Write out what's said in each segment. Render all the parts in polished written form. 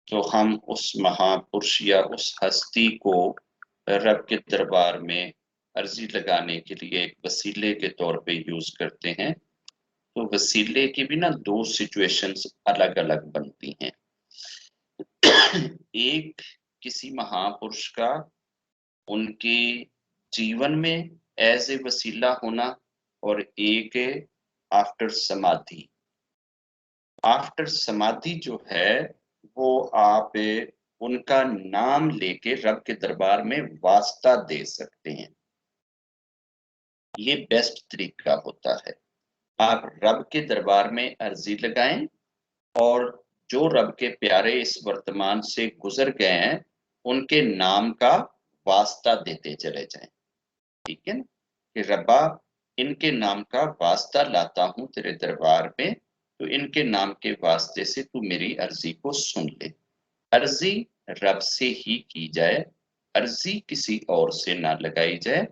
तो हम उस महापुरुष या उस हस्ती को रब के दरबार में अर्जी लगाने के लिए एक वसीले के तौर पे यूज करते हैं। तो वसीले की भी ना दो सिचुएशंस अलग अलग बनती हैं। एक किसी महापुरुष का उनके जीवन में एज ए वसीला होना, और एक आफ्टर समाधि। आफ्टर समाधि जो है वो आप उनका नाम लेके रब के दरबार में वास्ता दे सकते हैं। ये बेस्ट तरीका होता है। आप रब के दरबार में अर्जी लगाएं और जो रब के प्यारे इस वर्तमान से गुजर गए हैं उनके नाम का वास्ता देते चले जाएं। ठीक है ना, कि रब्बा इनके नाम का वास्ता लाता हूं तेरे दरबार में, तो इनके नाम के वास्ते से तू मेरी अर्जी को सुन ले। अर्जी रब से ही की जाए, अर्जी किसी और से ना लगाई जाए।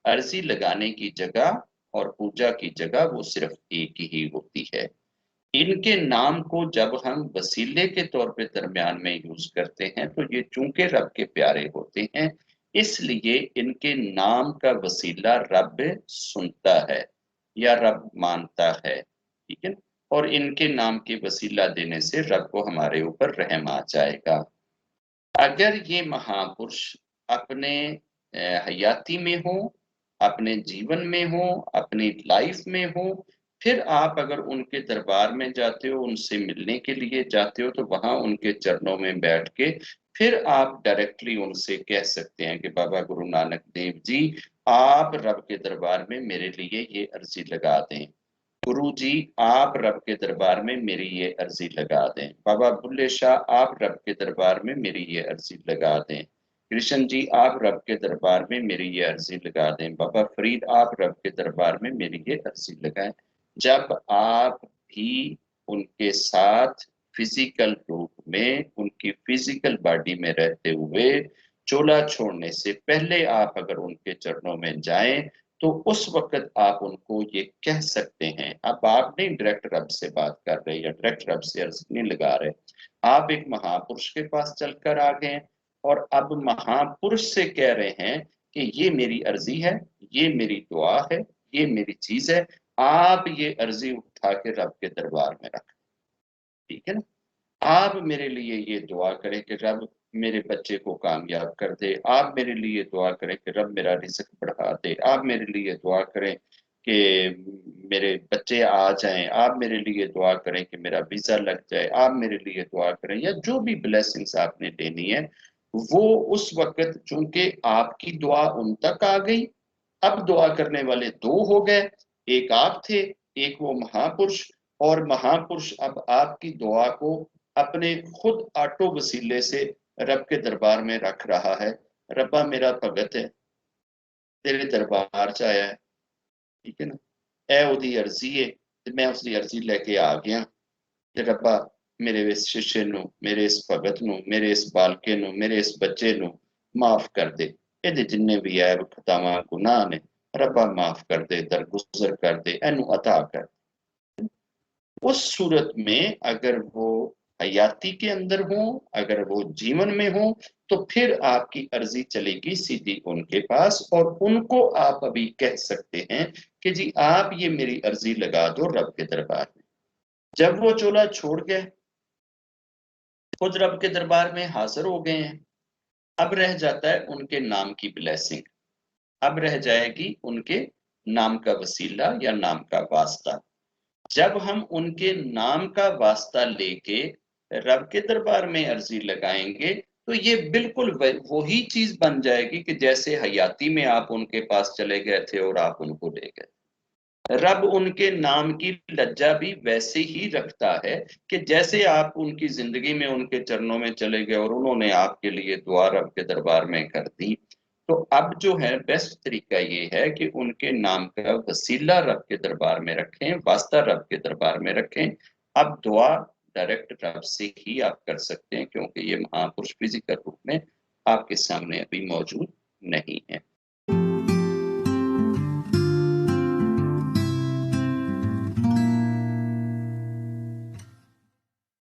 अर्जी लगाने की जगह और पूजा की जगह वो सिर्फ एक ही होती है। इनके नाम को जब हम वसीले के तौर पे दरमियान में यूज करते हैं तो ये चूंकि रब के प्यारे होते हैं, इसलिए इनके नाम का वसीला रब सुनता है या रब मानता है। ठीक है, और इनके नाम के वसीला देने से रब को हमारे ऊपर रहम आ जाएगा। अगर ये महापुरुष अपने हयाती में हो, अपने जीवन में हो, अपनी लाइफ में हो, फिर आप अगर उनके दरबार में जाते हो, उनसे मिलने के लिए जाते हो, तो वहां उनके चरणों में बैठ के फिर आप डायरेक्टली उनसे कह सकते हैं कि बाबा गुरु नानक देव जी, आप रब के दरबार में मेरे लिए ये अर्जी लगा दें। गुरु जी, आप रब के दरबार में मेरी ये अर्जी लगा दें। बाबा बुल्ले शाह, आप रब के दरबार में मेरी ये अर्जी लगा दें। कृष्ण जी, आप रब के दरबार में मेरी ये अर्जी लगा दें। बाबा फरीद, आप रब के दरबार में मेरी ये अर्जी लगाएं। जब आप भी उनके साथ फिजिकल रूप में, उनकी फिजिकल बॉडी में रहते हुए, चोला छोड़ने से पहले आप अगर उनके चरणों में जाएं, तो उस वक्त आप उनको ये कह सकते हैं। अब आप नहीं डायरेक्ट रब से बात कर रहे या डायरेक्ट रब से अर्ज नहीं लगा रहे, आप एक महापुरुष के पास चलकर आ गए और अब महापुरुष से कह रहे हैं कि ये मेरी अर्जी है, ये मेरी दुआ है, ये मेरी चीज है, आप ये अर्जी उठा के रब के दरबार में रखें। ठीक है ना, आप मेरे लिए ये दुआ करें कि रब मेरे बच्चे को कामयाब कर दे। आप मेरे लिए दुआ करें कि रब मेरा रिज़्क बढ़ा दे। आप मेरे लिए दुआ करें कि मेरे बच्चे आ जाएं। आप मेरे लिए दुआ करें कि मेरा वीज़ा लग जाए। आप मेरे लिए दुआ करें, या जो भी ब्लेसिंग्स आपने देनी है, वो उस वक्त चूंकि आपकी दुआ उन तक आ गई। अब दुआ करने वाले दो हो गए, एक आप थे, एक वो महापुरुष। और महापुरुष अब आपकी दुआ को अपने खुद ऑटो वसीले से रब के दरबार में रख रहा है। रब्बा मेरा भगत है, तेरे दरबार च आया है। ठीक है ना, ए ओदी अर्जी है ते मैं उसकी अर्जी लेके आ गया कि रब्बा मेरे इस शिष्य नु, मेरे इस भगत नु, मेरे इस बालके नु, मेरे इस बच्चे नु माफ कर दे। ਇਹਦੇ जिन्ने भी ऐब खतावां गुनाह ने रब्बा माफ कर दे, दरगुजर कर दे, एनू अता कर। उस सूरत में अगर वो हयाती के अंदर हो, अगर वो जीवन में हो, तो फिर आपकी अर्जी चलेगी सीधी उनके पास और उनको आप अभी कह सकते हैं कि जी आप ये मेरी अर्जी लगा दो रब के दरबार में। जब वो चोला छोड़ गए, खुद रब के दरबार में हाजिर हो गए हैं, अब रह जाता है उनके नाम की ब्लेसिंग। अब रह जाएगी उनके नाम का वसीला या नाम का वास्ता। जब हम उनके नाम का वास्ता लेके रब के दरबार में अर्जी लगाएंगे, तो ये बिल्कुल वही चीज बन जाएगी कि जैसे हयाती में आप उनके पास चले गए थे और आप उनको ले गए। रब उनके नाम की लज्जा भी वैसे ही रखता है कि जैसे आप उनकी जिंदगी में उनके चरणों में चले गए और उन्होंने आपके लिए दुआ रब के दरबार में कर दी। तो अब जो है बेस्ट तरीका ये है कि उनके नाम का वसीला रब के दरबार में रखें, वास्ता रब के दरबार में रखें। अब दुआ डायरेक्ट रब से ही आप कर सकते हैं, क्योंकि ये महापुरुष फिजिकल रूप में आपके सामने अभी मौजूद नहीं है।